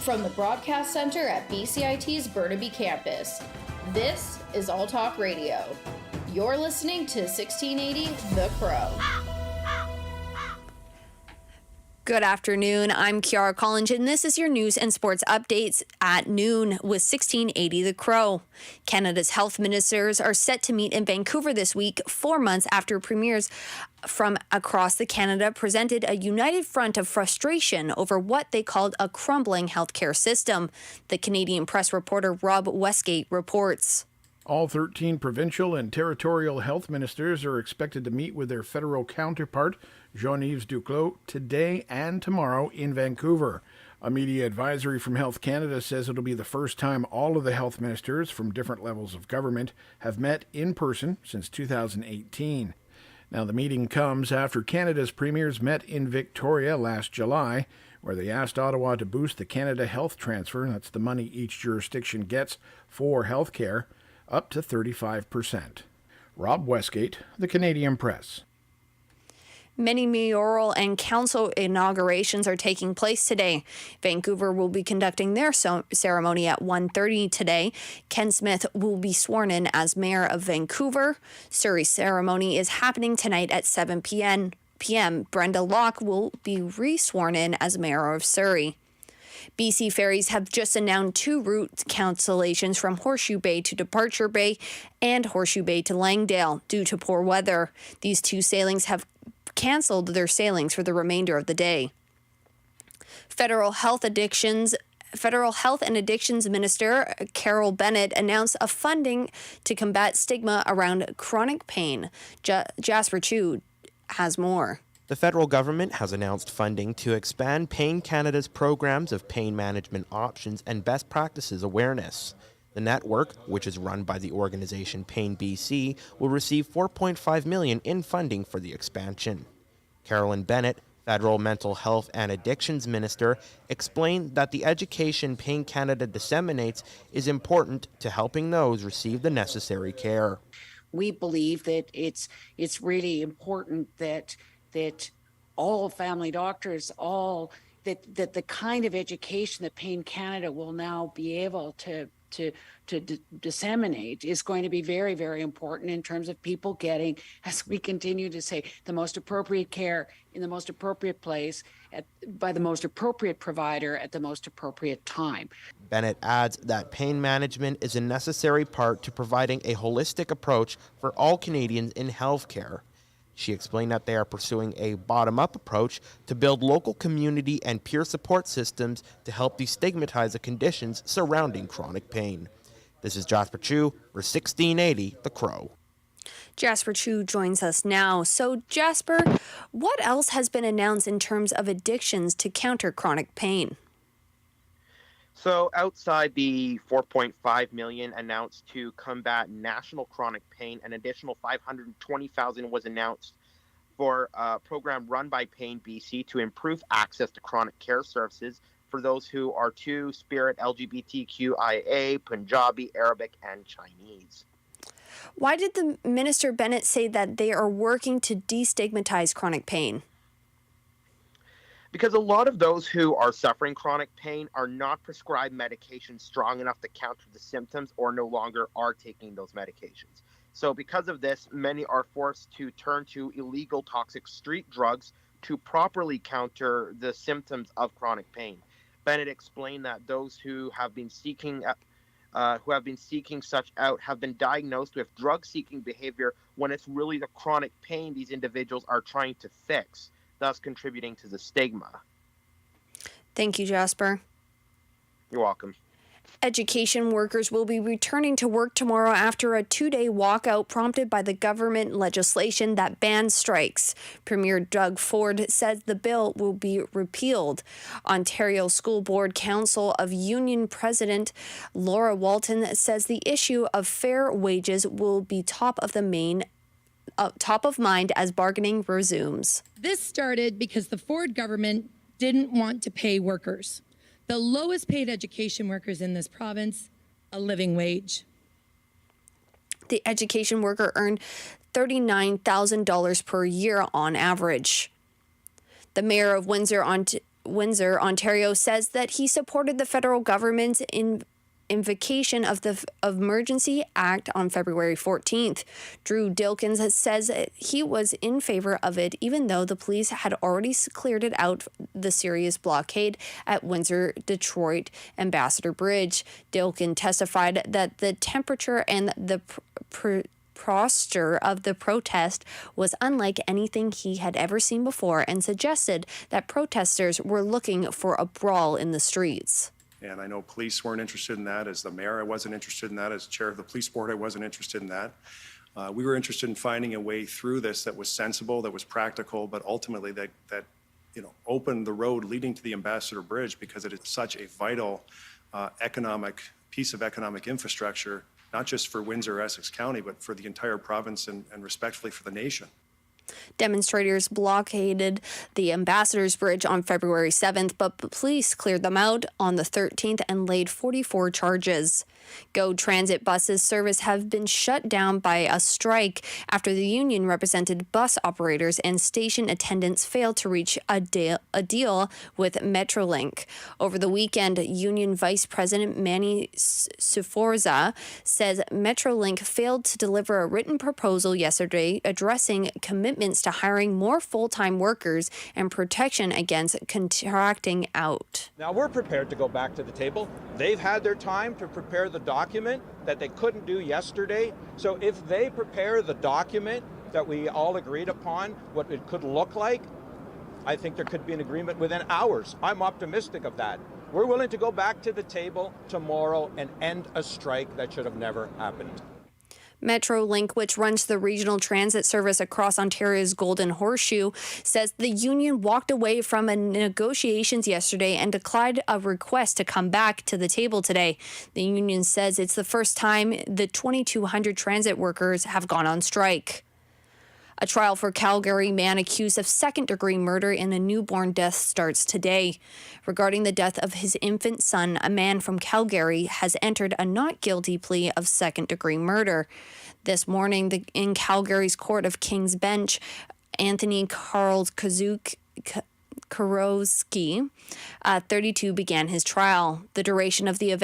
From the broadcast center at BCIT's Burnaby Campus, this is All Talk Radio. You're listening to 1680 The Crow. Good afternoon. I'm Kiara Collins, and this is your news and sports updates at noon with 1680 The Crow. Canada's health ministers are set to meet in Vancouver this week, 4 months after premiers from across the Canada presented a united front of frustration over what they called a crumbling healthcare system. The Canadian Press reporter Rob Westgate reports. All 13 provincial and territorial health ministers are expected to meet with their federal counterpart, Jean-Yves Duclos, today and tomorrow in Vancouver. A media advisory from Health Canada says it'll be the first time all of the health ministers from different levels of government have met in person since 2018. Now, the meeting comes after Canada's premiers met in Victoria last July, where they asked Ottawa to boost the Canada Health Transfer, that's the money each jurisdiction gets for health care, up to 35%. Rob Westgate, The Canadian Press. Many mayoral and council inaugurations are taking place today. Vancouver will be conducting their ceremony at 1:30 today. Ken Smith will be sworn in as mayor of Vancouver. Surrey's ceremony is happening tonight at 7 p.m. Brenda Locke will be re-sworn in as mayor of Surrey. BC Ferries have just announced 2 route cancellations from Horseshoe Bay to Departure Bay and Horseshoe Bay to Langdale due to poor weather. These 2 sailings have canceled their sailings for the remainder of the day. Federal Health and Addictions Minister Carol Bennett announced a funding to combat stigma around chronic pain. Jasper Chu has more. The federal government has announced funding to expand Pain Canada's programs of pain management options and best practices awareness. The network, which is run by the organization Pain BC, will receive $4.5 million in funding for the expansion. Carolyn Bennett, Federal Mental Health and Addictions Minister, explained that the education Pain Canada disseminates is important to helping those receive the necessary care. We believe that it's really important that all family doctors, that the kind of education that Pain Canada will now be able to disseminate is going to be very, very important in terms of people getting, as we continue to say, the most appropriate care in the most appropriate place by the most appropriate provider at the most appropriate time. Bennett adds that pain management is a necessary part to providing a holistic approach for all Canadians in healthcare. She explained that they are pursuing a bottom-up approach to build local community and peer support systems to help destigmatize the conditions surrounding chronic pain. This is Jasper Chu for 1680 The Crow. Jasper Chu joins us now. So, Jasper, what else has been announced in terms of addictions to counter chronic pain? So outside the $4.5 million announced to combat national chronic pain, an additional $520,000 was announced for a program run by Pain BC to improve access to chronic care services for those who are Two-Spirit, LGBTQIA, Punjabi, Arabic, and Chinese. Why did the Minister Bennett say that they are working to destigmatize chronic pain? Because a lot of those who are suffering chronic pain are not prescribed medications strong enough to counter the symptoms or no longer are taking those medications. So because of this, many are forced to turn to illegal toxic street drugs to properly counter the symptoms of chronic pain. Bennett explained that those who have been seeking such out have been diagnosed with drug-seeking behavior when it's really the chronic pain these individuals are trying to fix, thus contributing to the stigma. Thank you, Jasper. You're welcome. Education workers will be returning to work tomorrow after a 2-day walkout prompted by the government legislation that bans strikes. Premier Doug Ford says the bill will be repealed. Ontario School Board Council of Union President Laura Walton says the issue of fair wages will be top of mind as bargaining resumes. This started because the Ford government didn't want to pay workers, the lowest paid education workers in this province, a living wage. The education worker earned $39,000 per year on average. The mayor of Windsor, Windsor, Ontario, says that he supported the federal government's invocation of the Emergency Act on February 14th. Drew Dilkins says he was in favor of it, even though the police had already cleared it out the serious blockade at Windsor-Detroit Ambassador Bridge. Dilkin testified that the temperature and the posture of the protest was unlike anything he had ever seen before, and suggested that protesters were looking for a brawl in the streets. And I know police weren't interested in that. As the mayor, I wasn't interested in that. As chair of the police board, I wasn't interested in that. We were interested in finding a way through this that was sensible, that was practical, but ultimately that opened the road leading to the Ambassador Bridge, because it is such a vital economic piece of economic infrastructure, not just for Windsor, Essex County, but for the entire province and respectfully for the nation. Demonstrators blockaded the Ambassador's Bridge on February 7th, but police cleared them out on the 13th and laid 44 charges. GO Transit buses service have been shut down by a strike after the union represented bus operators and station attendants failed to reach a deal with Metrolink. Over the weekend, Union Vice President Manny Sforza says Metrolink failed to deliver a written proposal yesterday addressing commitments to hiring more full-time workers and protection against contracting out. Now we're prepared to go back to the table. They've had their time to prepare the document that they couldn't do yesterday. So if they prepare the document that we all agreed upon, what it could look like, I think there could be an agreement within hours. I'm optimistic of that. We're willing to go back to the table tomorrow and end a strike that should have never happened. Metrolink, which runs the regional transit service across Ontario's Golden Horseshoe, says the union walked away from negotiations yesterday and declined a request to come back to the table today. The union says it's the first time the 2,200 transit workers have gone on strike. A trial for Calgary man accused of second-degree murder in a newborn death starts today. Regarding the death of his infant son, a man from Calgary has entered a not guilty plea of second-degree murder. This morning, in Calgary's Court of King's Bench, Anthony Karl Karowski, 32, began his trial. The duration of the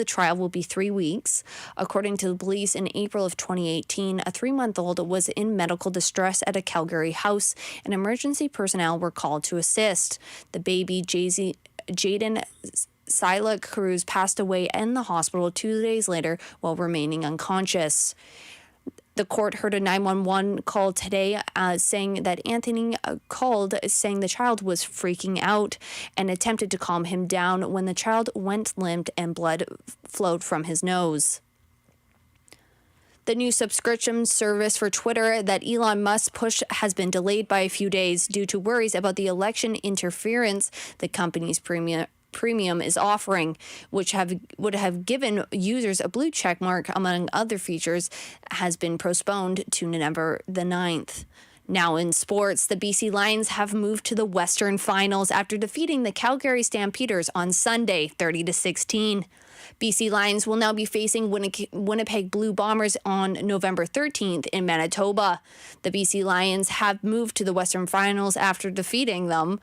trial will be 3 weeks. According to the police, in April of 2018, a 3-month-old was in medical distress at a Calgary house, and emergency personnel were called to assist. The baby, Jaden Sila Cruz, passed away in the hospital 2 days later while remaining unconscious. The court heard a 911 call today saying that Anthony called saying the child was freaking out and attempted to calm him down when the child went limp and blood flowed from his nose. The new subscription service for Twitter that Elon Musk pushed has been delayed by a few days due to worries about the election interference the company's premium is offering, which would have given users a blue check mark, among other features, has been postponed to November the 9th. Now in sports, the BC Lions have moved to the Western Finals after defeating the Calgary Stampeders on Sunday, 30-16. BC Lions will now be facing Winnipeg Blue Bombers on November 13th in Manitoba. The BC Lions have moved to the Western Finals after defeating them.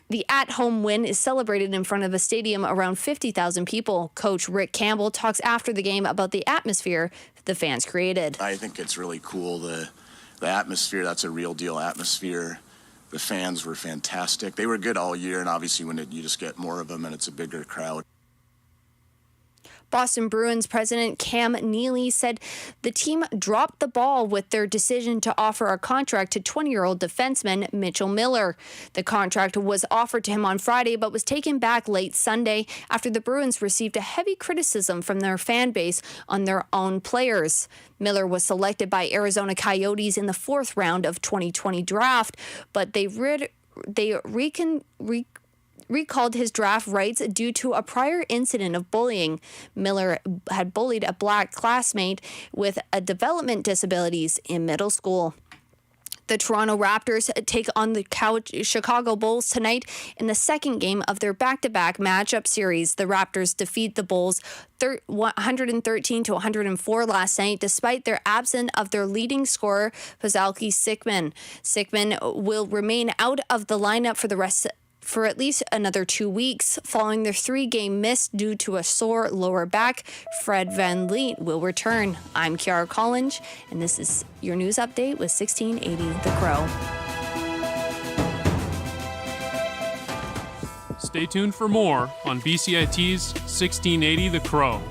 The at-home win is celebrated in front of a stadium around 50,000 people. Coach Rick Campbell talks after the game about the atmosphere the fans created. I think it's really cool, the atmosphere. That's a real deal atmosphere. The fans were fantastic. They were good all year, and obviously when you just get more of them and it's a bigger crowd. Boston Bruins president Cam Neely said the team dropped the ball with their decision to offer a contract to 20-year-old defenseman Mitchell Miller. The contract was offered to him on Friday but was taken back late Sunday after the Bruins received a heavy criticism from their fan base on their own players. Miller was selected by Arizona Coyotes in the 4th round of 2020 draft, but they recalled his draft rights due to a prior incident of bullying. Miller had bullied a black classmate with a development disabilities in middle school. The Toronto Raptors take on the Chicago Bulls tonight in the second game of their back-to-back matchup series. The Raptors defeat the Bulls 113-104 last night, despite their absence of their leading scorer, Pascal Siakam. Siakam will remain out of the lineup for at least another 2 weeks. Following their 3-game miss due to a sore lower back, Fred VanVleet will return. I'm Kiara Collins, and this is your news update with 1680 The Crow. Stay tuned for more on BCIT's 1680 The Crow.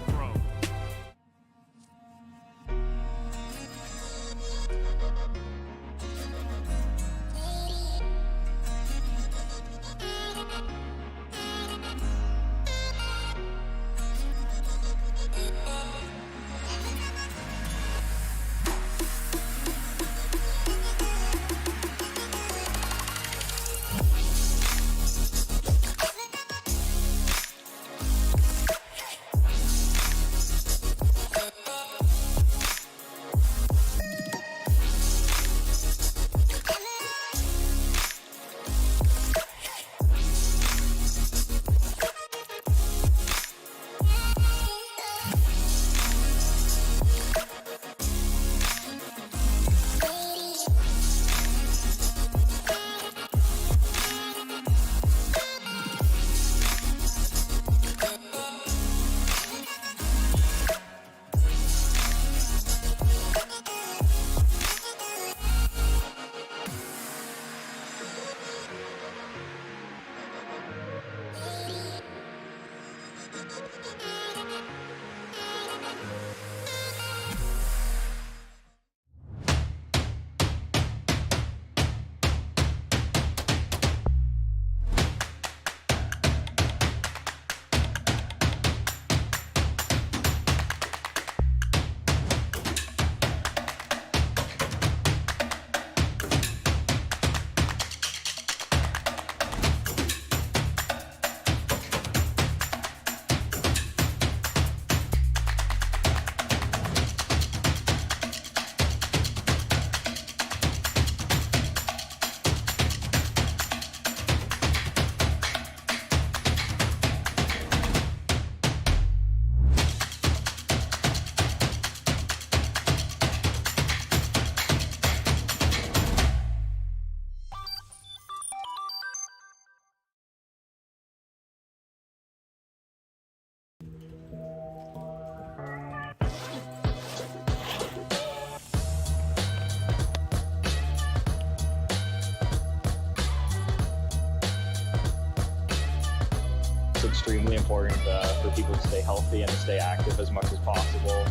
Extremely important for people to stay healthy and to stay active as much as possible.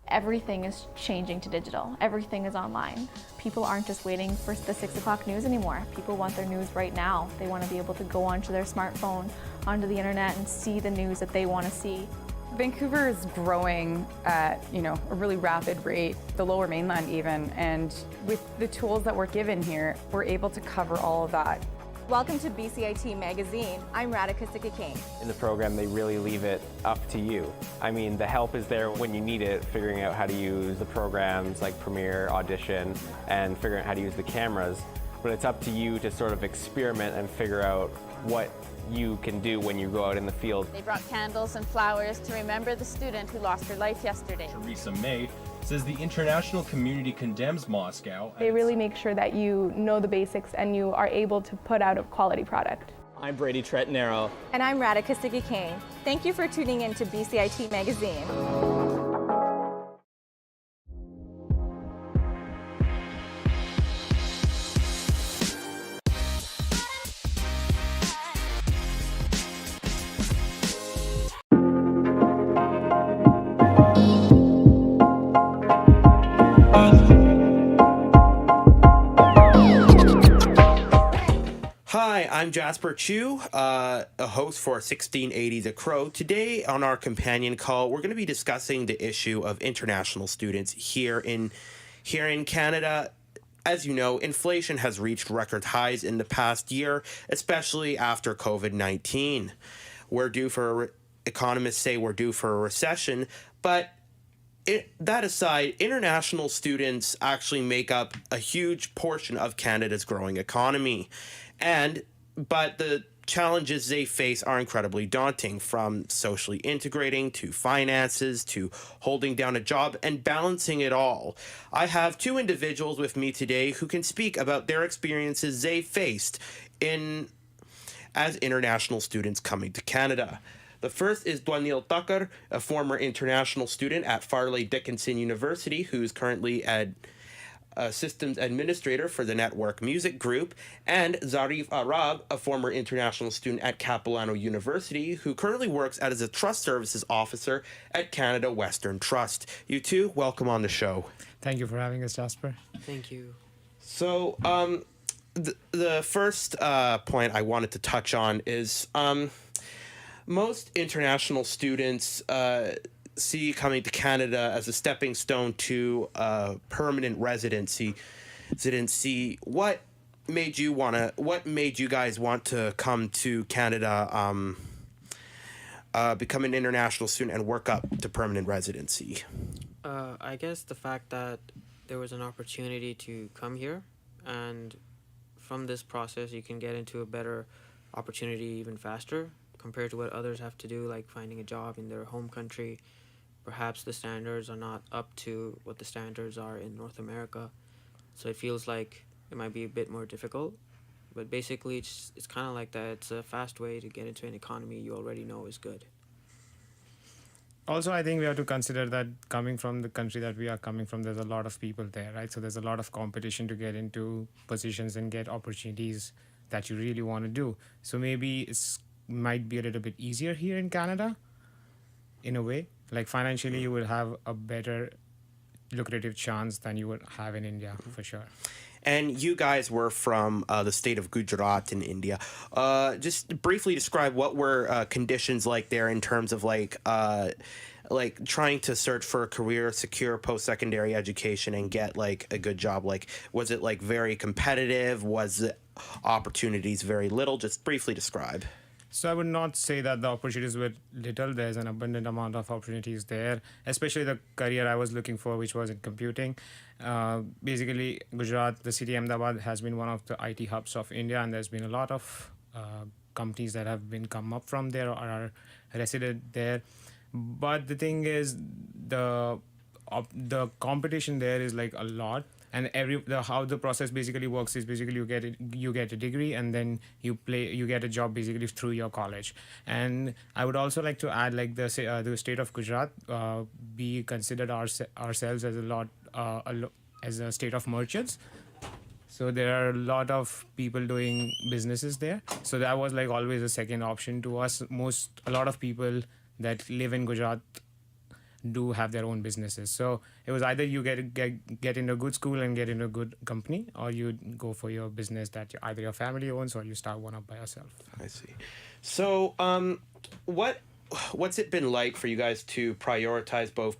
Everything is changing to digital. Everything is online. People aren't just waiting for the 6 o'clock news anymore. People want their news right now. They want to be able to go onto their smartphone, onto the internet, and see the news that they want to see. Vancouver is growing at, a really rapid rate, the Lower Mainland even, and with the tools that we're given here, we're able to cover all of that. Welcome to BCIT Magazine. I'm Radhika Sikakane. In the program, they really leave it up to you. I mean, the help is there when you need it, figuring out how to use the programs like Premiere, Audition, and figuring out how to use the cameras. But it's up to you to sort of experiment and figure out what you can do when you go out in the field. They brought candles and flowers to remember the student who lost her life yesterday. Theresa May says the international community condemns Moscow. They really make sure that you know the basics and you are able to put out a quality product. I'm Brady Tretanero. And I'm Radhika Siggi-Kane. Thank you for tuning in to BCIT Magazine. Hi, I'm Jasper Chu, a host for 1680 The Crow. Today on our companion call, we're going to be discussing the issue of international students here in Canada. As you know, inflation has reached record highs in the past year, especially after COVID-19. Economists say we're due for a recession, but that aside, international students actually make up a huge portion of Canada's growing economy. But the challenges they face are incredibly daunting, from socially integrating to finances to holding down a job and balancing it all. I have two individuals with me today who can speak about their experiences they faced as international students coming to Canada. The first is Dwaniel Tucker, a former international student at Farley Dickinson University, who's currently a systems administrator for the Network Music Group, and Zarif Arab, a former international student at Capilano University, who currently works as a trust services officer at Canada Western Trust. You two, welcome on the show. Thank you for having us, Jasper. Thank you. So, the first point I wanted to touch on is most international students see coming to Canada as a stepping stone to permanent residency. What made you guys want to come to Canada, become an international student and work up to permanent residency? I guess the fact that there was an opportunity to come here, and from this process you can get into a better opportunity even faster compared to what others have to do, like finding a job in their home country. Perhaps the standards are not up to what the standards are in North America, so it feels like it might be a bit more difficult. But basically, it's kind of like that. It's a fast way to get into an economy you already know is good. Also, I think we have to consider that coming from the country that we are coming from, there's a lot of people there, right? So there's a lot of competition to get into positions and get opportunities that you really want to do. So maybe it might be a little bit easier here in Canada, in a way. Like financially, you would have a better lucrative chance than you would have in India, for sure. And you guys were from the state of Gujarat in India. Just briefly describe what were conditions like there in terms of like trying to search for a career, secure post-secondary education, and get like a good job. Like, was it like very competitive? Was it opportunities very little? Just briefly describe. So I would not say that the opportunities were little. There's an abundant amount of opportunities there, especially the career I was looking for, which was in computing. Basically, Gujarat, the city Ahmedabad, has been one of the IT hubs of India, and there's been a lot of companies that have been come up from there or are resident there. But the thing is, the competition there is like a lot. And how the process basically works is basically you get a degree, and then you get a job basically through your college. And I would also like to add, like the state of Gujarat, we considered ourselves as a state of merchants. So there are a lot of people doing businesses there. So that was like always a second option to us. A lot of people that live in Gujarat do have their own businesses. So it was either you get into a good school and get into a good company, or you go for your business that either your family owns or you start one up by yourself. I see. So what's it been like for you guys to prioritize both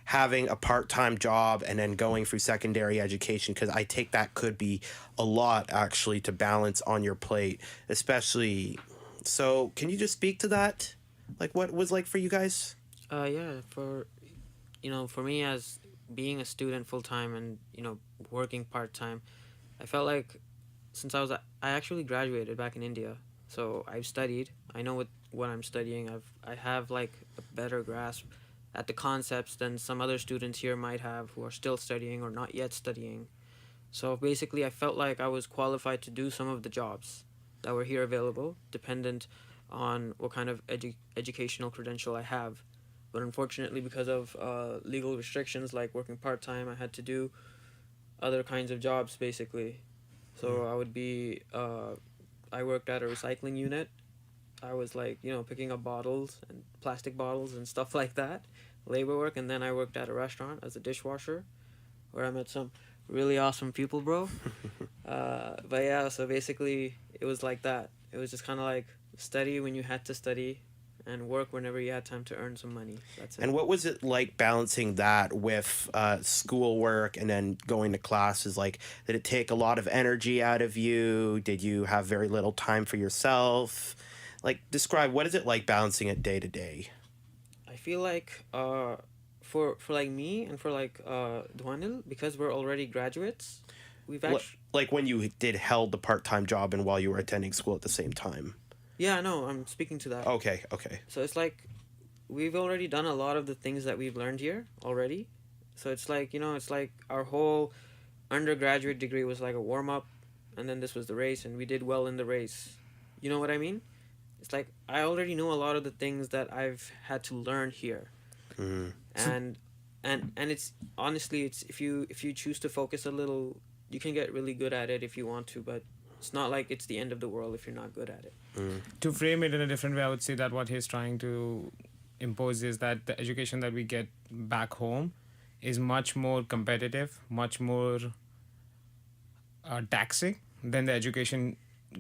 having a part-time job and then going through secondary education? Because I take that could be a lot actually to balance on your plate, especially. So can you just speak to that? Like what it was like for you guys? For me, as being a student full-time and, working part-time, I felt like since I actually graduated back in India So I've studied. I know what I'm studying. I have like a better grasp at the concepts than some other students here might have who are still studying or not yet studying. So basically, I felt like I was qualified to do some of the jobs that were here available, dependent on what kind of educational credential I have. But unfortunately, because of legal restrictions like working part-time, I had to do other kinds of jobs, basically. So I would be, I worked at a recycling unit. I was like, picking up bottles and plastic bottles and stuff like that, labor work. And then I worked at a restaurant as a dishwasher, where I met some really awesome people, bro. But yeah, so basically it was like that. It was just kind of like study when you had to study and work whenever you had time to earn some money. That's it. And what was it like balancing that with schoolwork and then going to classes? Like, did it take a lot of energy out of you? Did you have very little time for yourself? Like, describe, what is it like balancing it day to day? I feel like for like me and for like Dwanil, because we're already graduates, we've actually... Like when you held the part-time job and while you were attending school at the same time? Yeah, no, I'm speaking to that. Okay. So it's like we've already done a lot of the things that we've learned here already. So it's like, it's like our whole undergraduate degree was like a warm-up, and then this was the race, and we did well in the race. You know what I mean? It's like I already know a lot of the things that I've had to learn here. And it's honestly, it's if you choose to focus a little, you can get really good at it if you want to, but it's not like it's the end of the world if you're not good at it. To frame it in a different way, I would say that what he's trying to impose is that the education that we get back home is much more competitive, much more taxing than the education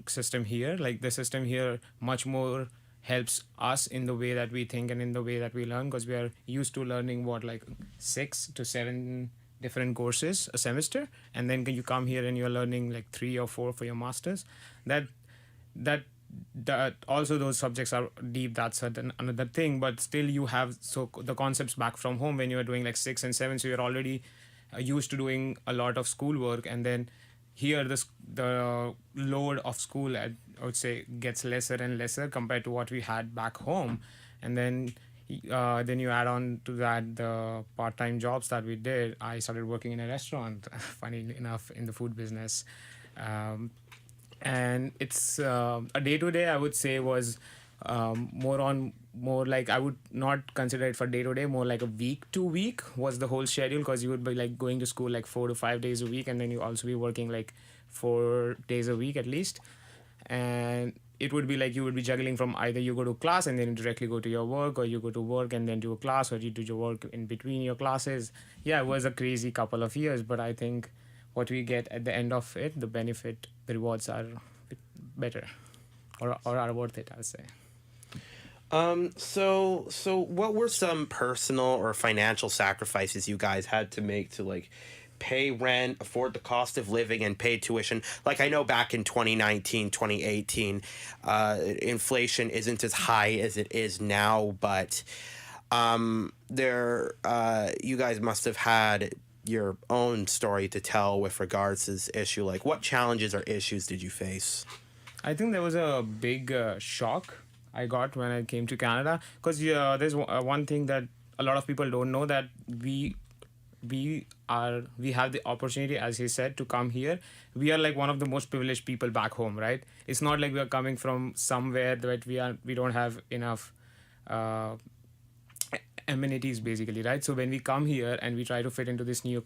system here. Like the system here much more helps us in the way that we think and in the way that we learn, because we are used to learning 6 to 7 different courses a semester, and then you come here and you're learning like 3 or 4 for your masters. That also those subjects are deep, that's another thing, but still you have the concepts back from home when you are doing like 6 and 7, so you're already used to doing a lot of schoolwork, and then here the load of school, I would say, gets lesser and lesser compared to what we had back home. And then you add on to that the part-time jobs that we did. I started working in a restaurant, funny enough, in the food business. And it's a day-to-day, I would say, was more like, I would not consider it for day-to-day, more like a week to week was the whole schedule, because you would be like going to school like 4 to 5 days a week, and then you also be working like 4 days a week at least. And it would be like you would be juggling from either you go to class and then you directly go to your work, or you go to work and then do a class, or you do your work in between your classes. Yeah, it was a crazy couple of years, but I think what we get at the end of it, the benefit, the rewards are better or are worth it, I'll say. So what were some personal or financial sacrifices you guys had to make to like pay rent, afford the cost of living, and pay tuition? Like, I know back in 2019, 2018, inflation isn't as high as it is now, but you guys must have had your own story to tell with regards to this issue. Like, what challenges or issues did you face? I think there was a big shock I got when I came to Canada, because there's one thing that a lot of people don't know, that we have the opportunity, as he said, to come here. We are like one of the most privileged people back home, right? It's not like we are coming from somewhere that we don't have enough amenities, basically, right? So when we come here and we try to fit into this new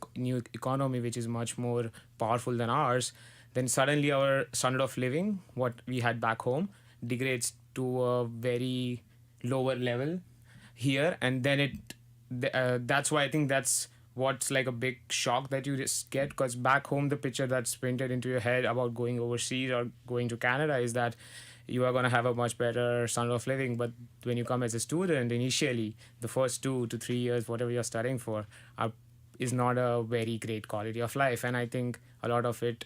economy, which is much more powerful than ours, then suddenly our standard of living, what we had back home, degrades to a very lower level here. And then that's why I think that's what's like a big shock that you just get, because back home the picture that's printed into your head about going overseas or going to Canada is that you are going to have a much better standard of living. But when you come as a student, initially the first 2 to 3 years, whatever you're studying for, is not a very great quality of life. And I think a lot of it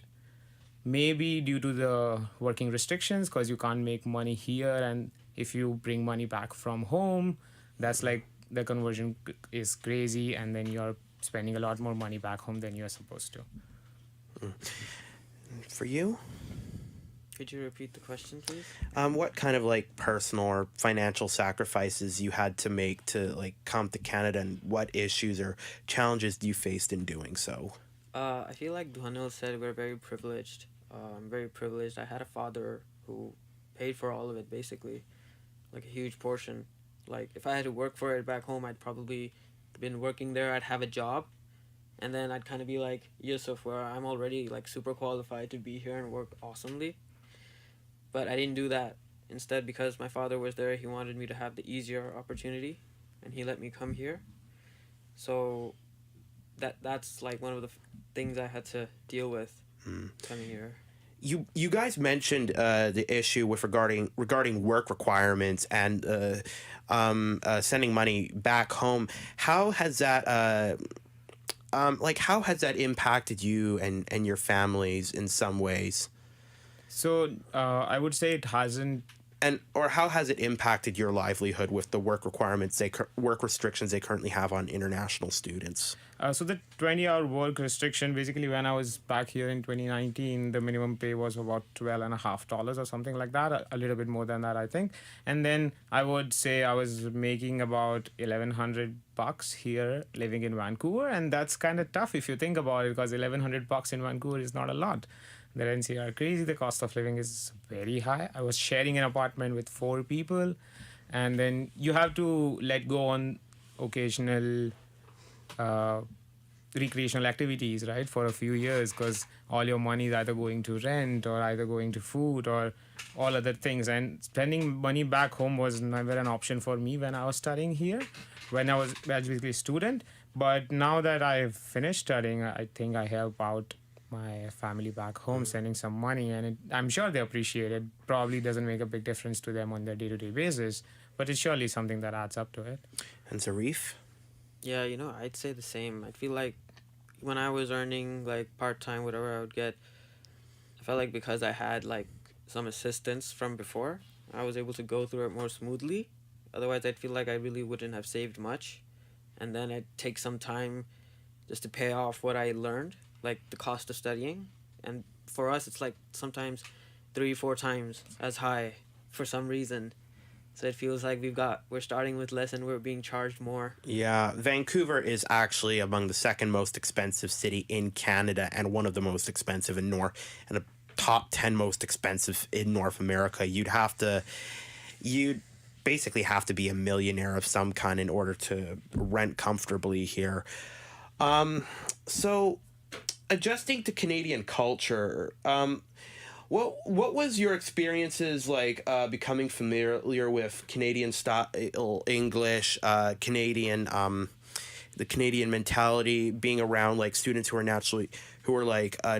may be due to the working restrictions, because you can't make money here, and if you bring money back from home, that's like the conversion is crazy, and then you're spending a lot more money back home than you're supposed to. For you? Could you repeat the question, please? What kind of like personal or financial sacrifices you had to make to like come to Canada, and what issues or challenges you faced in doing so? I feel like Dhwanil said we're very privileged. I'm very privileged. I had a father who paid for all of it, basically, like a huge portion. Like if I had to work for it back home, I'd probably been working there. I'd have a job, and then I'd kind of be like Yusuf, where I'm already like super qualified to be here and work awesomely. But I didn't do that. Instead, because my father was there, he wanted me to have the easier opportunity, and he let me come here. So that's like one of the things I had to deal with coming here. You guys mentioned the issue with regarding work requirements and sending money back home. How has that how has that impacted you and your families in some ways? So I would say it hasn't. Or how has it impacted your livelihood with the work requirements, work restrictions they currently have on international students? So the 20-hour work restriction, basically when I was back here in 2019, the minimum pay was about $12.50 or something like that, a little bit more than that, I think. And then I would say I was making about $1,100 here living in Vancouver, and that's kind of tough if you think about it, because $1,100 in Vancouver is not a lot. The rents here are crazy. The cost of living is very high. I was sharing an apartment with 4 people, and then you have to let go on occasional recreational activities, right, for a few years, because all your money is either going to rent or either going to food or all other things. And spending money back home was never an option for me when I was studying here, when I was basically a student. But now that I've finished studying, I think I help out my family back home, sending some money, and I'm sure they appreciate it. Probably doesn't make a big difference to them on their day-to-day basis, but it's surely something that adds up to it. And Zarif? Yeah, I'd say the same. I feel like when I was earning like part-time, whatever I would get, I felt like because I had like some assistance from before, I was able to go through it more smoothly. Otherwise, I'd feel like I really wouldn't have saved much, and then I'd take some time just to pay off what I learned, like the cost of studying. And for us, it's like sometimes 3-4 times as high for some reason. So it feels like we're starting with less and we're being charged more. Yeah, Vancouver is actually among the second most expensive city in Canada and one of the most expensive and a top 10 most expensive in North America. You'd basically have to be a millionaire of some kind in order to rent comfortably here. So adjusting to Canadian culture, what was your experiences like becoming familiar with Canadian style English, the Canadian mentality, being around like students who are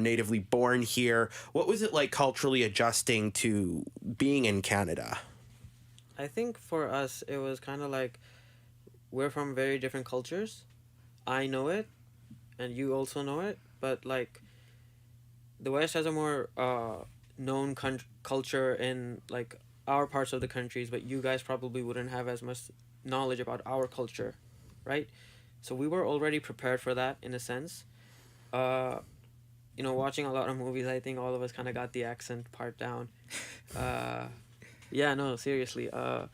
natively born here? What was it like culturally adjusting to being in Canada? I think for us, it was kind of like we're from very different cultures. I know it, and you also know it, but like the West has a more known culture in like our parts of the countries, but you guys probably wouldn't have as much knowledge about our culture, right? So we were already prepared for that in a sense. Watching a lot of movies, I think all of us kind of got the accent part down. Yeah, no, seriously. But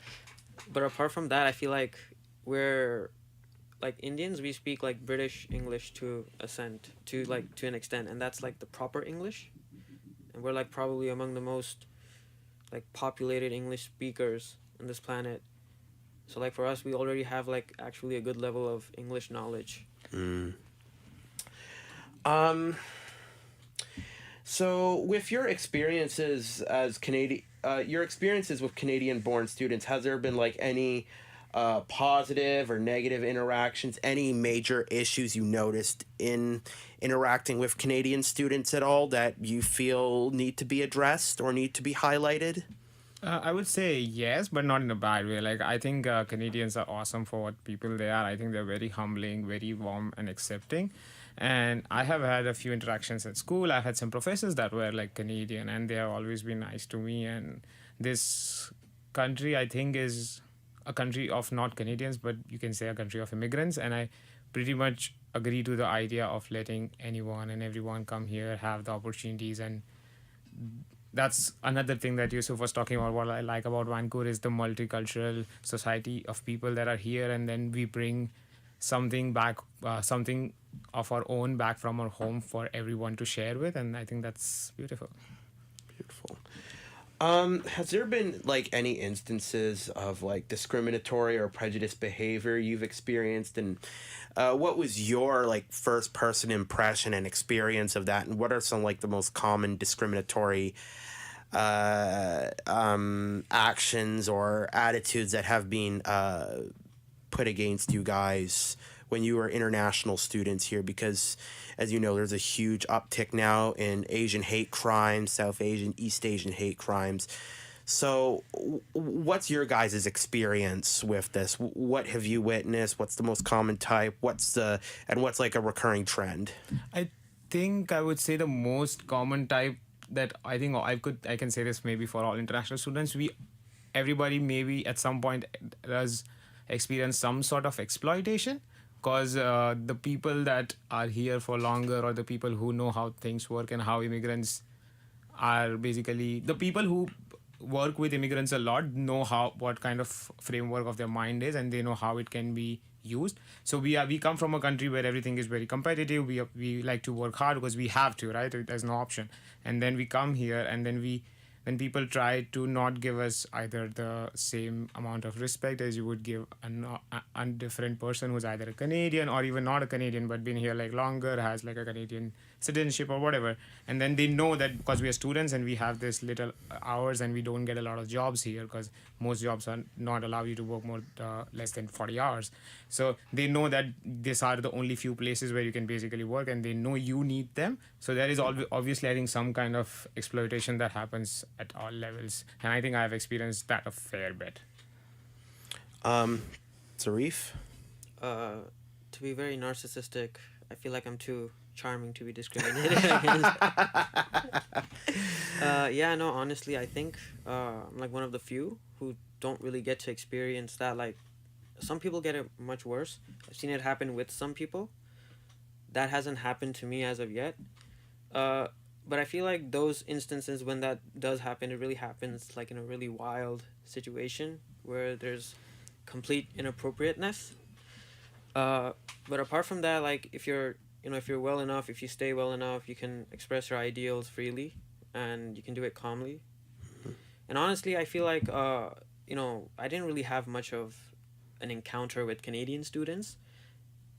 apart from that, I feel like we're like Indians. We speak like British English to an extent, and that's like the proper English. And we're like probably among the most like populated English speakers on this planet. So like for us, we already have like actually a good level of English knowledge. So with your experiences as your experiences with Canadian-born students, has there been like any positive or negative interactions, any major issues you noticed in interacting with Canadian students at all that you feel need to be addressed or need to be highlighted? I would say yes, but not in a bad way. Like, I think Canadians are awesome for what people they are. I think they're very humbling, very warm and accepting. And I have had a few interactions at school. I've had some professors that were like Canadian, and they have always been nice to me. And this country, I think, is a country of not Canadians, but you can say a country of immigrants. And I pretty much agree to the idea of letting anyone and everyone come here, have the opportunities, and that's another thing that Yusuf was talking about. What I like about Vancouver is the multicultural society of people that are here, and then we bring something back, something of our own back from our home for everyone to share with, and I think that's beautiful. Beautiful. Has there been like any instances of like discriminatory or prejudiced behavior you've experienced, and what was your like first person impression and experience of that, and what are some like the most common discriminatory actions or attitudes that have been put against you guys when you were international students here? Because as you know, there's a huge uptick now in Asian hate crimes, South Asian, East Asian hate crimes. So what's your guys' experience with this? What have you witnessed? What's the most common type? What's like a recurring trend? I think I would say the most common type that I think I can say this maybe for all international students, everybody maybe at some point does experience some sort of exploitation, because the people that are here for longer, or the people who know how things work and how immigrants are, basically the people who work with immigrants a lot know what kind of framework of their mind is, and they know how it can be used. So we come from a country where everything is very competitive. We like to work hard because we have to, right? There's no option. And then we come here, and then when people try to not give us either the same amount of respect as you would give a different person who's either a Canadian or even not a Canadian but been here like longer, has like a Canadian citizenship or whatever, and then they know that because we are students and we have this little hours and we don't get a lot of jobs here, because most jobs are not allow you to work less than 40 hours. So they know that these are the only few places where you can basically work, and they know you need them. So there is obviously, I think, some kind of exploitation that happens at all levels, and I think I have experienced that a fair bit. Zarif? To be very narcissistic, I feel like I'm too charming to be discriminated against. Honestly, I think I'm like one of the few who don't really get to experience that. Like, some people get it much worse. I've seen it happen with some people. That hasn't happened to me as of yet. But I feel like those instances when that does happen, it really happens like in a really wild situation where there's complete inappropriateness. But apart from that, like if you're well enough, if you stay well enough, you can express your ideals freely, and you can do it calmly. And honestly, I feel like I didn't really have much of an encounter with Canadian students,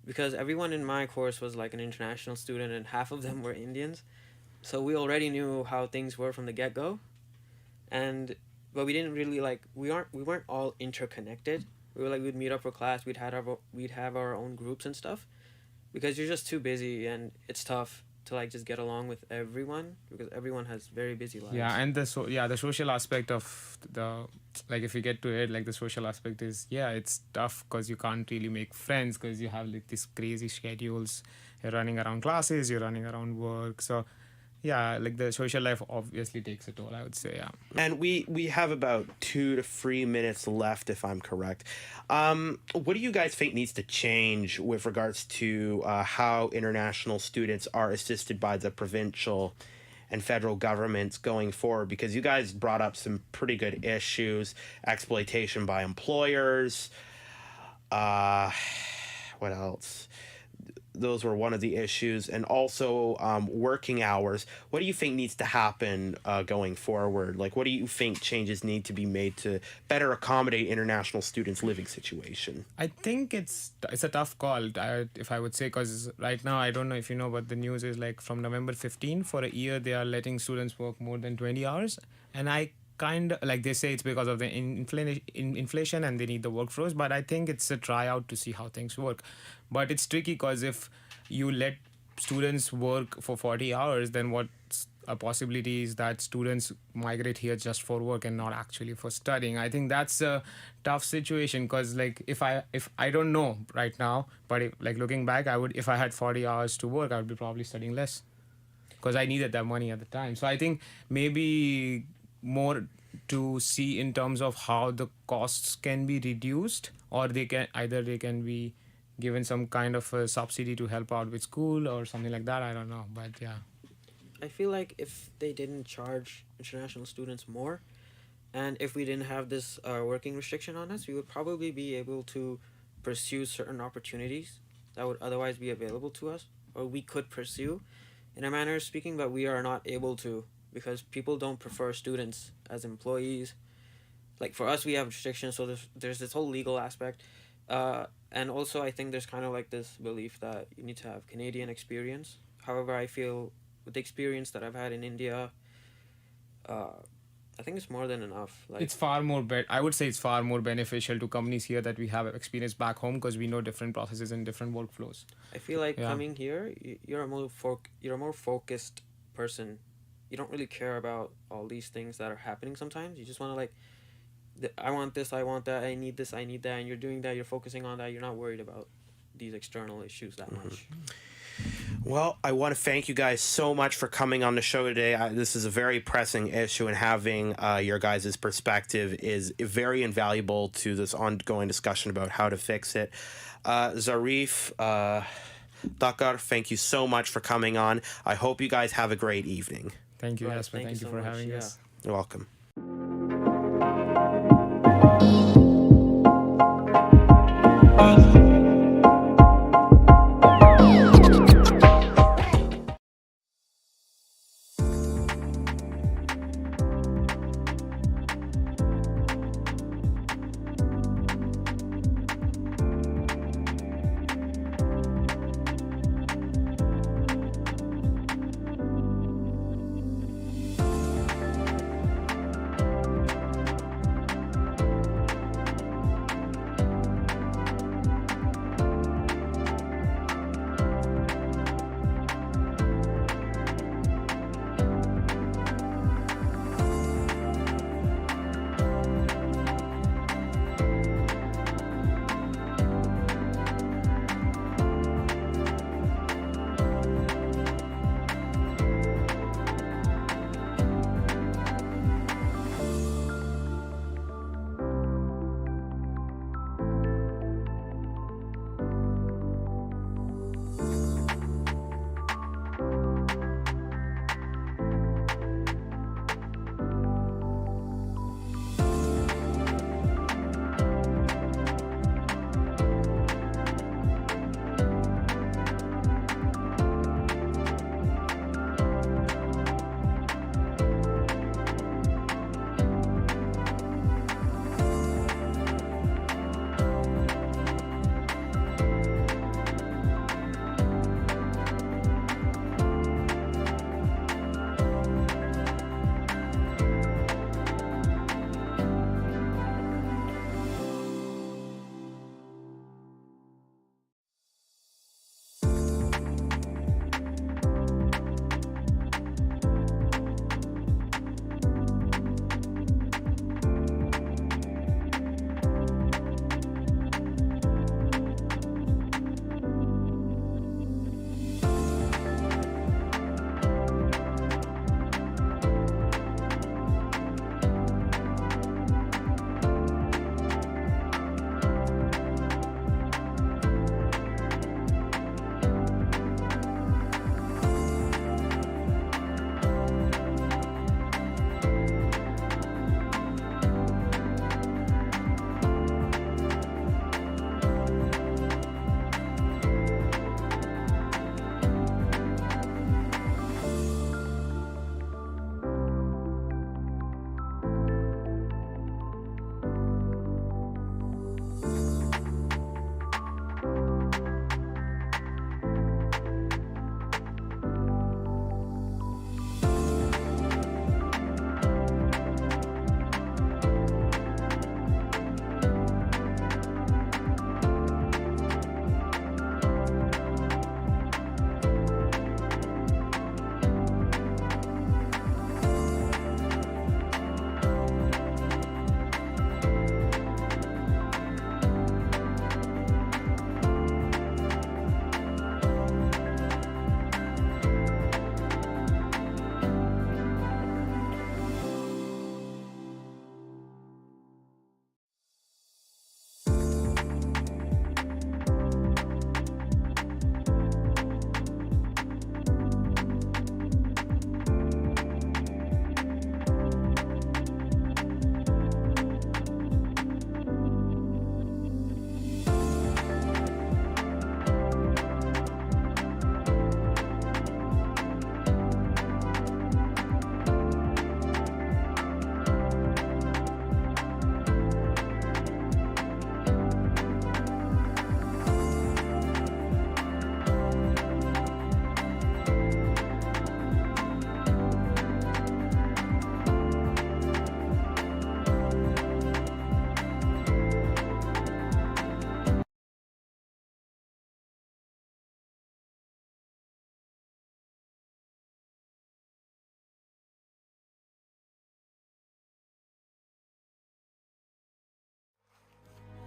because everyone in my course was like an international student, and half of them were Indians. So we already knew how things were from the get-go, but we didn't really we weren't all interconnected. We were we'd meet up for class, we'd have our own groups and stuff, because you're just too busy, and it's tough to just get along with everyone, because everyone has very busy lives. Yeah, and the social aspect of if you get to it, the social aspect is, it's tough because you can't really make friends, because you have these crazy schedules. You're running around classes, you're running around work, so the social life obviously takes a toll, I would say. And we have about 2 to 3 minutes left, if I'm correct. What do you guys think needs to change with regards to how international students are assisted by the provincial and federal governments going forward? Because you guys brought up some pretty good issues: exploitation by employers. What else? Those were one of the issues, and also working hours. What do you think needs to happen going forward? What do you think changes need to be made to better accommodate international students' living situation? I think it's a tough call, if I would say, because right now, I don't know if you know, but the news is from November 15 for a year, they are letting students work more than 20 hours. And I kind of, they say it's because of the inflation and they need the workforce, but I think it's a tryout to see how things work. But it's tricky, because if you let students work for 40 hours, then what's a possibility is that students migrate here just for work and not actually for studying. I think that's a tough situation, because if I don't know right now, but looking back, if I had 40 hours to work, I would be probably studying less, because I needed that money at the time. So I think maybe more to see in terms of how the costs can be reduced, or they can be given some kind of a subsidy to help out with school or something like that. I don't know, but yeah. I feel like if they didn't charge international students more, and if we didn't have this working restriction on us, we would probably be able to pursue certain opportunities that would otherwise be available to us, or we could pursue in a manner of speaking, but we are not able to because people don't prefer students as employees. Like for us, we have restrictions, so there's this whole legal aspect. And also I think there's kind of like this belief that you need to have Canadian experience. However, I feel with the experience that I've had in India, I think it's more than enough. Like, it's far more I would say it's far more beneficial to companies here that we have experience back home because we know different processes and different workflows. I feel like coming here, you're a more focused person. You don't really care about all these things that are happening sometimes. You just want to like, I want this, I want that, I need this, I need that, and you're doing that, you're focusing on that, you're not worried about these external issues that much. Well, I want to thank you guys so much for coming on the show today. This is a very pressing issue, and having your guys' perspective is very invaluable to this ongoing discussion about how to fix it. Zarif, Dakar, thank you so much for coming on. I hope you guys have a great evening. Thank you, Jasper. Thank you for having us. You're welcome.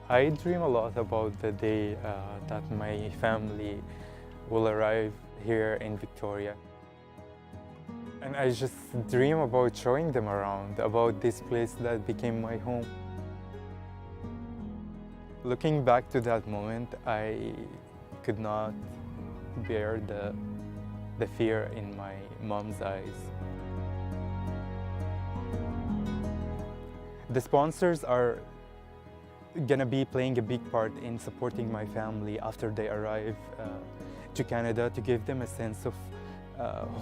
I dream a lot about the day that my family will arrive here in Victoria. And I just dream about showing them around, about this place that became my home. Looking back to that moment, I could not bear the fear in my mom's eyes. The sponsors are gonna be playing a big part in supporting my family after they arrive to Canada, to give them a sense of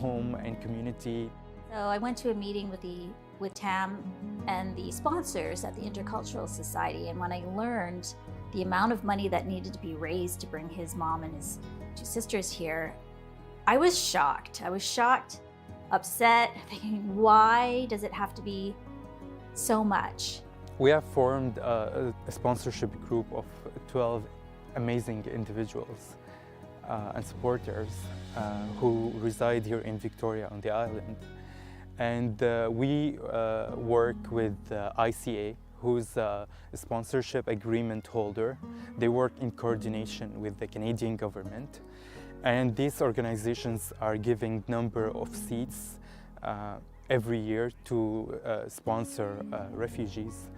home and community. So I went to a meeting with Tam and the sponsors at the Intercultural Society, and when I learned the amount of money that needed to be raised to bring his mom and his two sisters here, I was shocked. I was shocked, upset, thinking, why does it have to be so much? We have formed a sponsorship group of 12 amazing individuals and supporters who reside here in Victoria on the island. And we work with ICA, who's a sponsorship agreement holder. They work in coordination with the Canadian government. And these organizations are giving number of seats every year to sponsor refugees.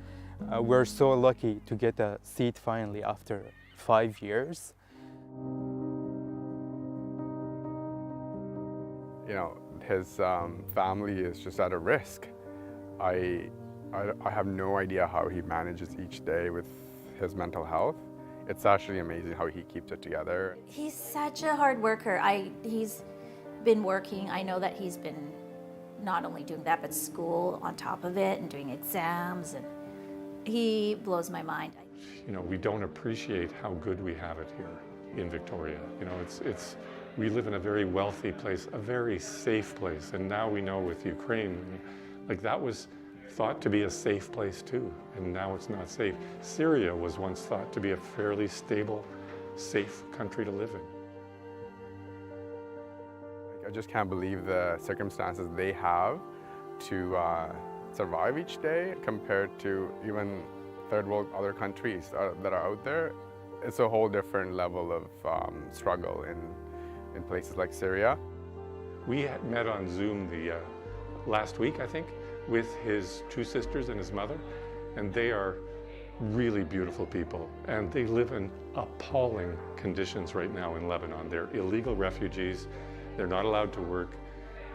We're so lucky to get a seat finally after 5 years. You know, his family is just at a risk. I have no idea how he manages each day with his mental health. It's actually amazing how he keeps it together. He's such a hard worker. He's been working. I know that he's been not only doing that, but school on top of it and doing exams, and he blows my mind. You know, we don't appreciate how good we have it here in Victoria. You know, we live in a very wealthy place, a very safe place, and now we know with Ukraine, like that was thought to be a safe place too, and now it's not safe. Syria was once thought to be a fairly stable, safe country to live in. I just can't believe the circumstances they have to survive each day compared to even third world other countries that are out there. It's a whole different level of struggle in places like Syria. We had met on Zoom last week, I think, with his two sisters and his mother, and they are really beautiful people, and they live in appalling conditions right now in Lebanon. They're illegal refugees. They're not allowed to work.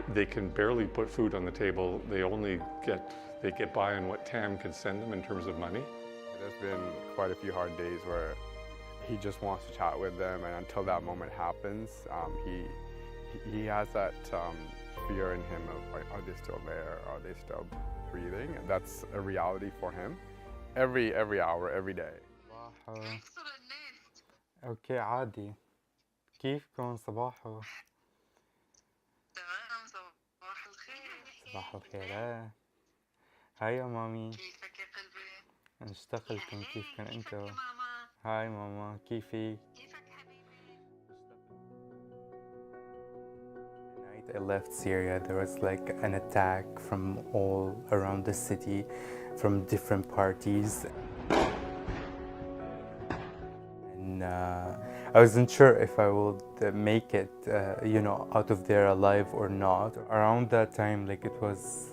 They can barely put food on the table. They get by on what TAM can send them in terms of money. There's been quite a few hard days where he just wants to chat with them, and until that moment happens, he has that fear in him of, are they still there? Are they still breathing? And that's a reality for him every hour, every day. اوكي عادي. كيفكم صباحو؟ تمام صباح الخير. صباح الخير. هاي يا مامي. كيفك يا قلبي؟ اشتغلتم كيفكم انتو؟ هاي ماما كيفك؟ I left Syria, there was like an attack from all around the city, from different parties. And I wasn't sure if I would make it, out of there alive or not. Around that time, like it was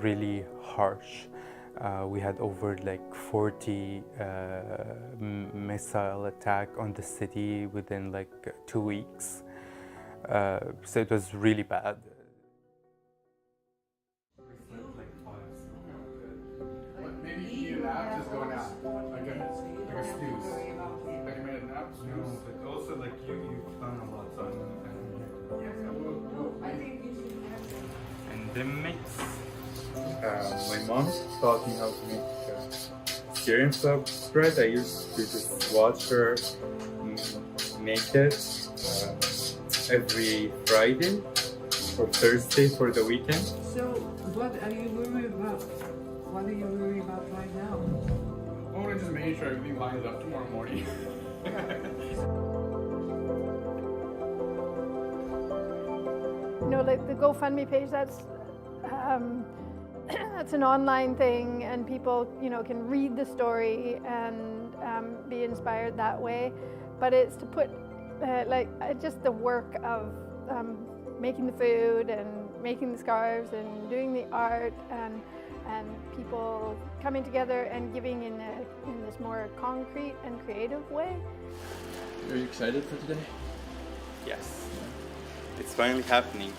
really harsh. We had over like 40 missile attack on the city within like 2 weeks. So it was really bad. Maybe you need a nap, just go nap. Like a snooze. Like a minute nap, snooze. No, but also like you plan a lot, so I think you should have it. And the mix. My mom taught me how to make Syrian bread. I used to just watch her make it every Friday or Thursday for the weekend. So, what are you worried about? What are you worried about right now? I want to just make sure everything lines up tomorrow morning. Like the GoFundMe page, that's an online thing, and people, can read the story and be inspired that way, but it's to put just the work of making the food and making the scarves and doing the art and people coming together and giving in this more concrete and creative way. Are you excited for today? Yes, it's finally happening.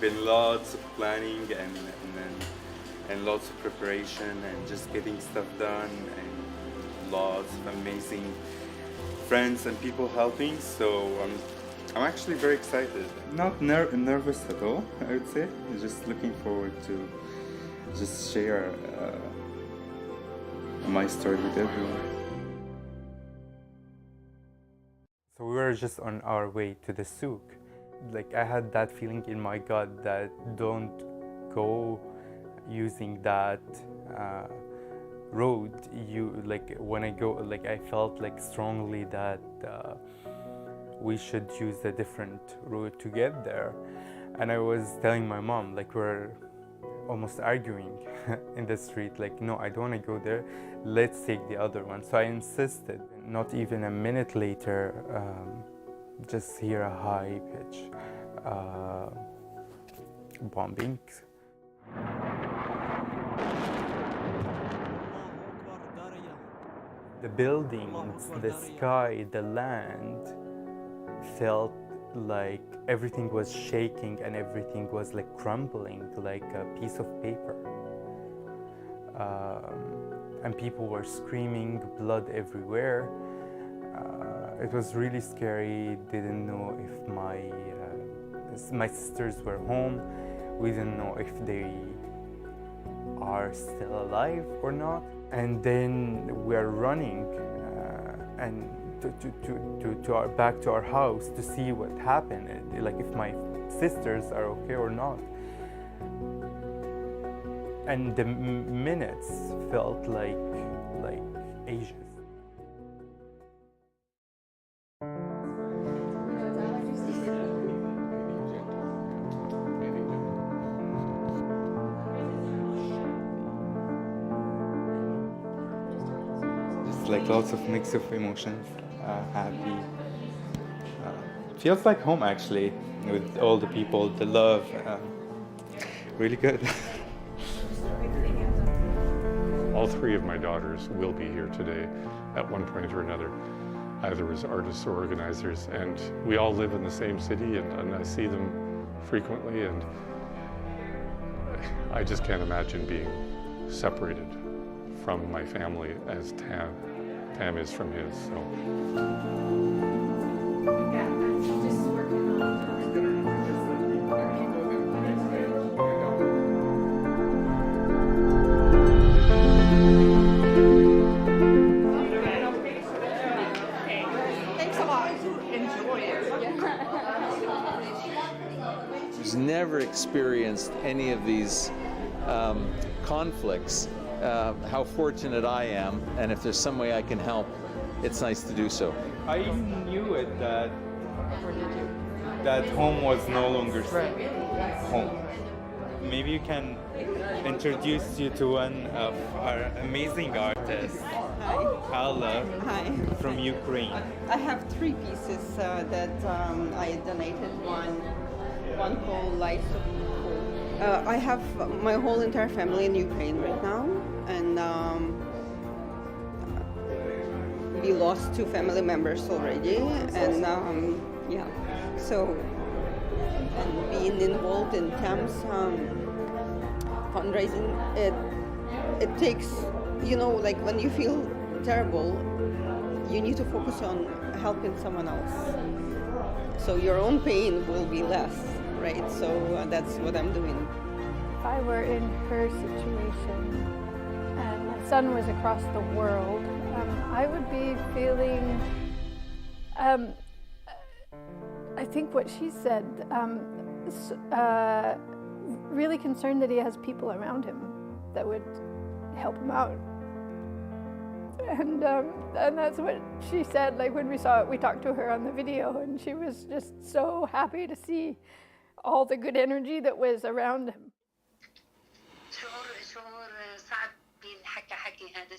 Been lots of planning and lots of preparation and just getting stuff done and lots of amazing friends and people helping. So I'm actually very excited. Not nervous at all, I would say. Just looking forward to just share my story with everyone. So we were just on our way to the souk. Like I had that feeling in my gut that don't go using that road. When I go, I felt like strongly that we should use a different route to get there. And I was telling my mom, we're almost arguing in the street, no, I don't want to go there, let's take the other one. So I insisted. Not even a minute later, just hear a high pitch bombing. The buildings, the sky, the land felt like everything was shaking and everything was crumbling like a piece of paper. And people were screaming, blood everywhere. It was really scary. Didn't know if my sisters were home. We didn't know if they are still alive or not. And then we're running and back to our house to see what happened, if my sisters are okay or not. And the minutes felt like ages. Just lots of mix of emotions, happy. Feels like home actually, with all the people, the love, really good. All three of my daughters will be here today at one point or another, either as artists or organizers, and we all live in the same city and I see them frequently, and I just can't imagine being separated from my family as Tam is from his. Who's never experienced any of these conflicts, how fortunate I am, and if there's some way I can help, it's nice to do so. I knew it that home was no longer home. Maybe you can introduce you to one of our amazing artists, Kala, from Ukraine. I have 3 pieces that I donated. One called Lights of Hope. I have my whole entire family in Ukraine right now, and we lost 2 family members already, and so and being involved in Tam's fundraising, it takes, when you feel terrible, you need to focus on helping someone else, so your own pain will be less, right? So that's what I'm doing. If I were in her situation and my son was across the world, I would be feeling, I think what she said, really concerned that he has people around him that would help him out. And that's what she said, when we saw it, we talked to her on the video, and she was just so happy to see all the good energy that was around him. معك هذا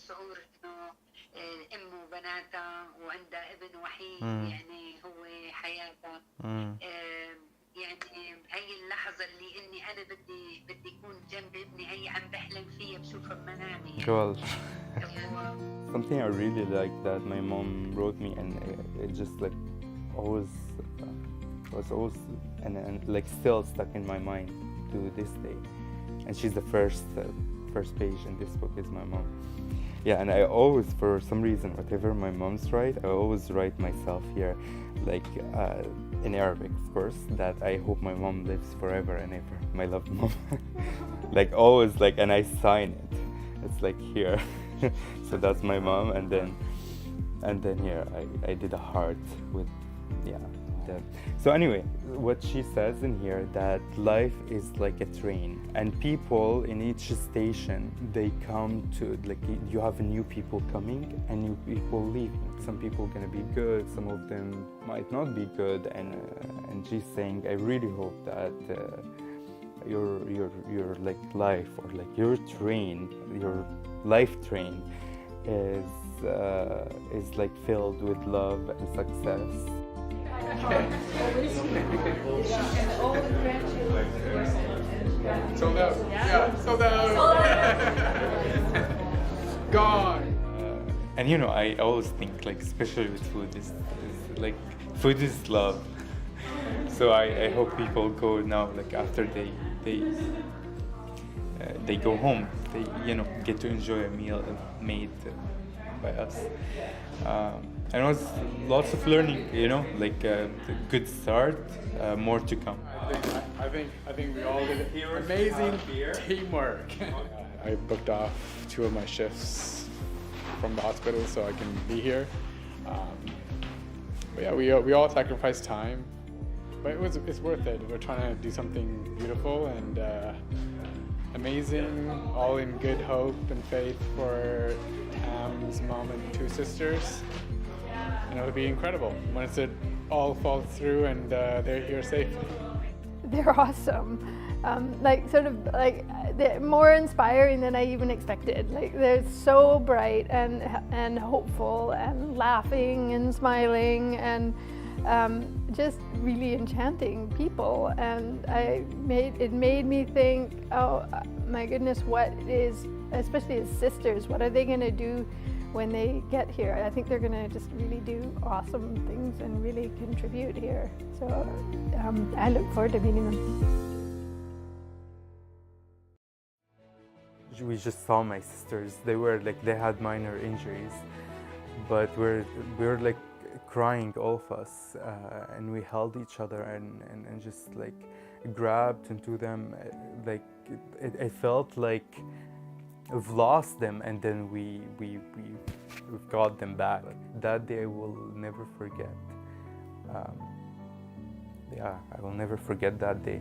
شعور إنه أم وبناتها وعندها ابن وحيد يعني هو حياتها. يعني هي اللحظة اللي إني أنا بدي أكون جنب ابني، هي عم بحلم فيها بشوفها بمنامي يعني. Well, something I really like that my mom wrote me, and it just like always was always and like still stuck in my mind to this day. And she's the first page in this book is my mom. Yeah, and I always, for some reason, whatever my mom's write, I always write myself here, like in Arabic, of course, that I hope my mom lives forever and ever. My loved mom. Like always, like, and I sign it. It's like here. So that's my mom, and then here I did a heart with, yeah. So anyway, what she says in here, that life is like a train, and people in each station, they come to, like, you have new people coming and new people leaving. Some people are gonna be good, some of them might not be good, and she's saying, I really hope that your like life, or like your train, your life train is like filled with love and success. Sold out. Yeah, sold out. Gone. And you know, I always think, like, especially with food, is like, food is love. So I hope people go now, like, after they go home, they, you know, get to enjoy a meal made by us. And it was lots of learning, you know, like a good start, more to come. I think we all did amazing teamwork. I booked off 2 of my shifts from the hospital so I can be here. But yeah, we all sacrificed time, but it's worth it. We're trying to do something beautiful and amazing, all in good hope and faith for Tam's mom and 2 sisters. And it'll be incredible once it all falls through and they're here safely. They're awesome. Like, sort of like, they're more inspiring than I even expected. Like, they're so bright and hopeful and laughing and smiling and just really enchanting people. And it made me think, oh my goodness, what is, especially as sisters, what are they going to do when they get here? I think they're going to just really do awesome things and really contribute here. So I look forward to meeting them. We just saw my sisters. They were like, they had minor injuries, but we were like crying, all of us, and we held each other and just like grabbed into them. Like it felt like we've lost them, and then we've got them back. That day I will never forget. Yeah, I will never forget that day.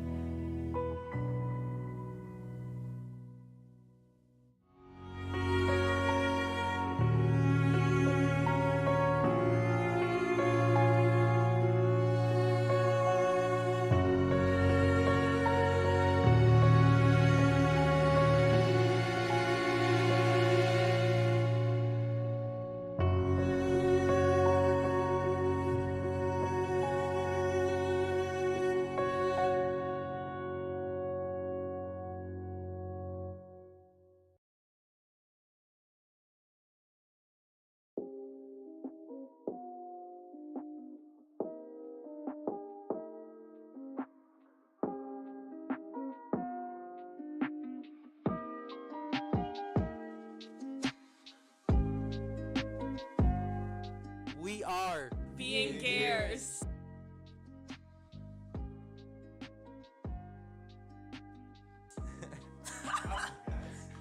We are Being Gears.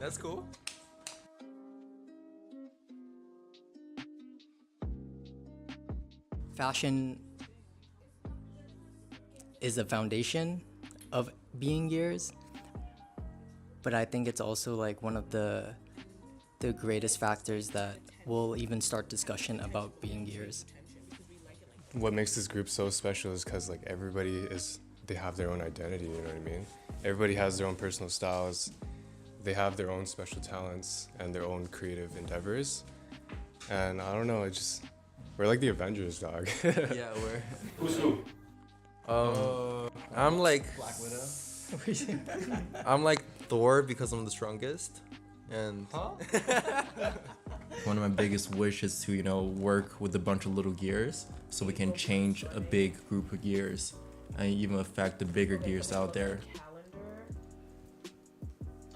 That's cool. Fashion is a foundation of being gears, but I think it's also like one of the greatest factors that will even start discussion about being gears. What makes this group so special is because like they have their own identity, you know what I mean? Everybody has their own personal styles, they have their own special talents and their own creative endeavors. And I don't know, we're like the Avengers, dog. Yeah, we're. Who's who? I'm like. Black Widow. I'm like Thor because I'm the strongest, and. One of my biggest wishes is to, work with a bunch of little gears so we can change a big group of gears and even affect the bigger gears out there.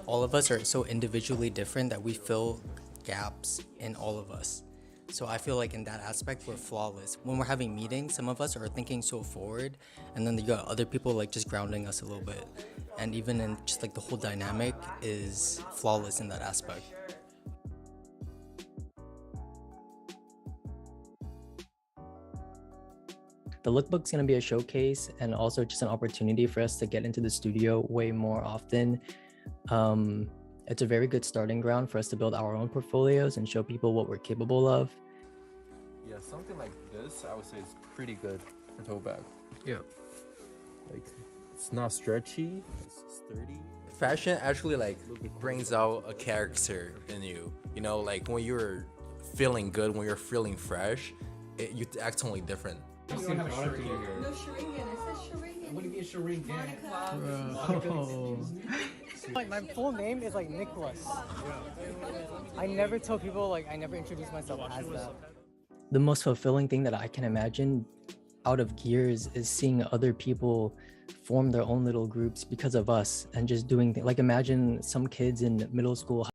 All of us are so individually different that we fill gaps in all of us. So I feel like in that aspect, we're flawless. When we're having meetings, some of us are thinking so forward, and then you got other people like just grounding us a little bit. And even in just like the whole dynamic is flawless in that aspect. The lookbook's going to be a showcase and also just an opportunity for us to get into the studio way more often. It's a very good starting ground for us to build our own portfolios and show people what we're capable of. Yeah, something like this, I would say is pretty good for tote bag. Yeah. Like, it's not stretchy, it's sturdy. Fashion actually like brings out a character in you. Like when you're feeling good, when you're feeling fresh, you act totally different. You don't have a Sharingan here. No Sharingan. I said Sharingan. What do you mean Sharingan? Like my full name is like Nicholas. I never tell people I never introduce myself as that. The most fulfilling thing that I can imagine out of gears is seeing other people form their own little groups because of us and just doing things. Like imagine some kids in middle school.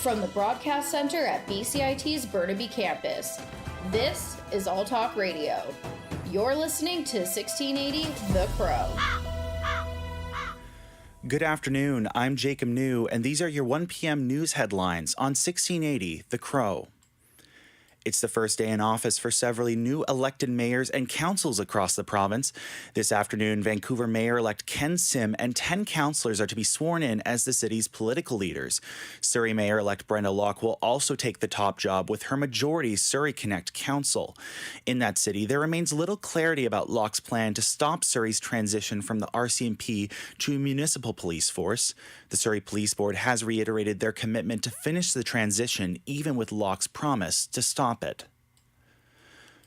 From the Broadcast Center at BCIT's Burnaby Campus, this is All Talk Radio. You're listening to 1680 The Crow. Good afternoon, I'm Jacob New, and these are your 1 p.m. news headlines on 1680 The Crow. It's the first day in office for several new elected mayors and councils across the province. This afternoon, Vancouver Mayor-elect Ken Sim and 10 councillors are to be sworn in as the city's political leaders. Surrey Mayor-elect Brenda Locke will also take the top job with her majority Surrey Connect Council. In that city, there remains little clarity about Locke's plan to stop Surrey's transition from the RCMP to a municipal police force. The Surrey Police Board has reiterated their commitment to finish the transition, even with Locke's promise to stop it.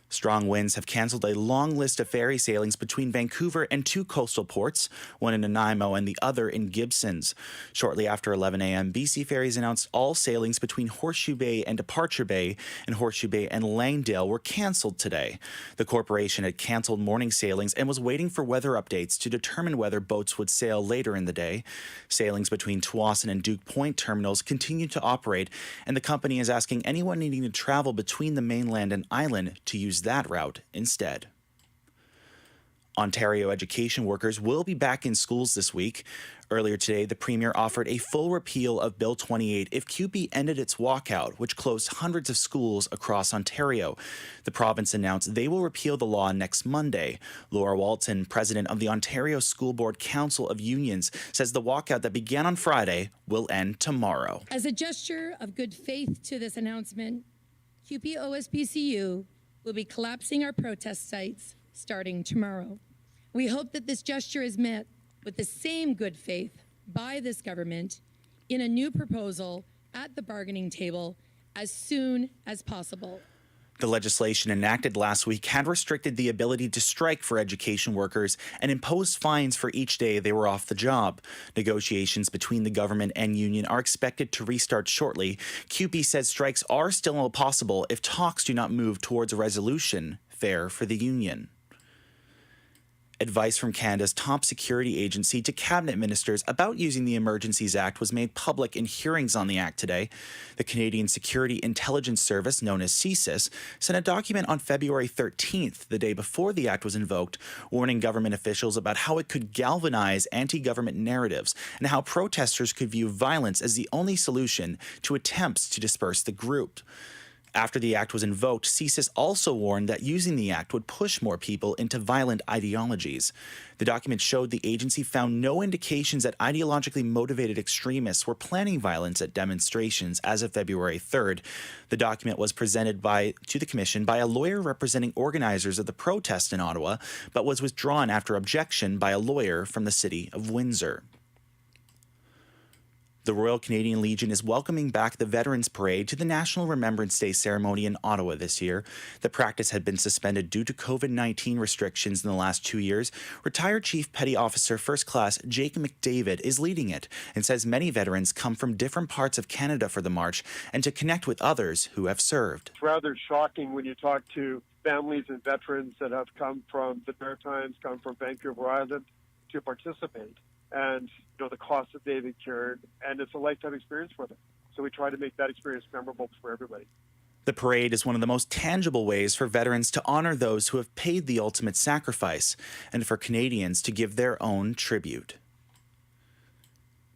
Strong winds have cancelled a long list of ferry sailings between Vancouver and two coastal ports, one in Nanaimo and the other in Gibsons. Shortly after 11 a.m., BC Ferries announced all sailings between Horseshoe Bay and Departure Bay and Horseshoe Bay and Langdale were cancelled today. The corporation had cancelled morning sailings and was waiting for weather updates to determine whether boats would sail later in the day. Sailings between Tsawwassen and Duke Point terminals continue to operate, and the company is asking anyone needing to travel between the mainland and island to use that route instead. Ontario education workers will be back in schools this week. Earlier today, the Premier offered a full repeal of Bill 28 if CUPE ended its walkout, which closed hundreds of schools across Ontario. The province announced they will repeal the law next Monday. Laura Walton, president of the Ontario School Board Council of Unions, says the walkout that began on Friday will end tomorrow. As a gesture of good faith to this announcement, CUPE OSBCU will be collapsing our protest sites starting tomorrow. We hope that this gesture is met with the same good faith by this government in a new proposal at the bargaining table as soon as possible. The legislation enacted last week had restricted the ability to strike for education workers and imposed fines for each day they were off the job. Negotiations between the government and union are expected to restart shortly. CUPE says strikes are still possible if talks do not move towards a resolution fair for the union. Advice from Canada's top security agency to cabinet ministers about using the Emergencies Act was made public in hearings on the Act today. The Canadian Security Intelligence Service, known as CSIS, sent a document on February 13th, the day before the Act was invoked, warning government officials about how it could galvanize anti-government narratives and how protesters could view violence as the only solution to attempts to disperse the group. After the Act was invoked, CSIS also warned that using the Act would push more people into violent ideologies. The document showed the agency found no indications that ideologically motivated extremists were planning violence at demonstrations as of February 3rd. The document was presented to the Commission by a lawyer representing organizers of the protest in Ottawa, but was withdrawn after objection by a lawyer from the City of Windsor. The Royal Canadian Legion is welcoming back the Veterans Parade to the National Remembrance Day ceremony in Ottawa this year. The practice had been suspended due to COVID-19 restrictions in the last 2 years. Retired Chief Petty Officer First Class Jake McDavid is leading it and says many veterans come from different parts of Canada for the march and to connect with others who have served. It's rather shocking when you talk to families and veterans that have come from the Maritimes, come from Vancouver Island to participate. And the cost that they've incurred, and it's a lifetime experience for them. So we try to make that experience memorable for everybody. The parade is one of the most tangible ways for veterans to honor those who have paid the ultimate sacrifice, and for Canadians to give their own tribute.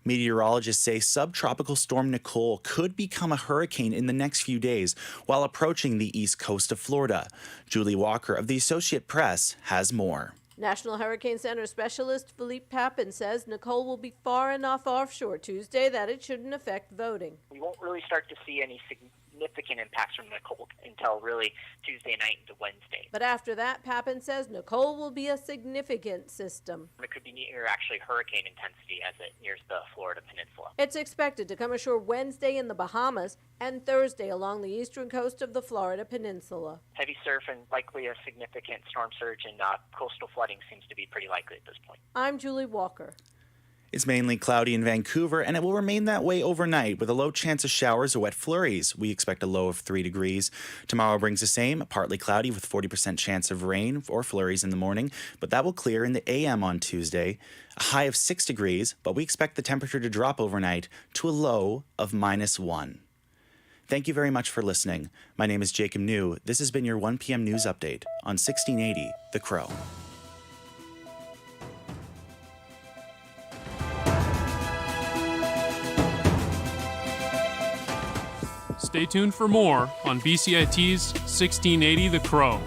Meteorologists say subtropical storm Nicole could become a hurricane in the next few days while approaching the east coast of Florida. Julie Walker of the Associate Press has more. National Hurricane Center specialist Philippe Papin says Nicole will be far enough offshore Tuesday that it shouldn't affect voting. We won't really start to see any significant impacts from Nicole until really Tuesday night into Wednesday. But after that, Papin says Nicole will be a significant system. It could be near actually hurricane intensity as it nears the Florida Peninsula. It's expected to come ashore Wednesday in the Bahamas and Thursday along the eastern coast of the Florida Peninsula. Heavy surf and likely a significant storm surge and coastal flooding seems to be pretty likely at this point. I'm Julie Walker. It's mainly cloudy in Vancouver, and it will remain that way overnight with a low chance of showers or wet flurries. We expect a low of 3 degrees. Tomorrow brings the same, partly cloudy with 40% chance of rain or flurries in the morning, but that will clear in the AM on Tuesday. A high of 6 degrees, but we expect the temperature to drop overnight to a low of -1. Thank you very much for listening. My name is Jacob New. This has been your 1 p.m. news update on 1680 The Crow. Stay Stay tuned for more on BCIT's 1680 The Crow.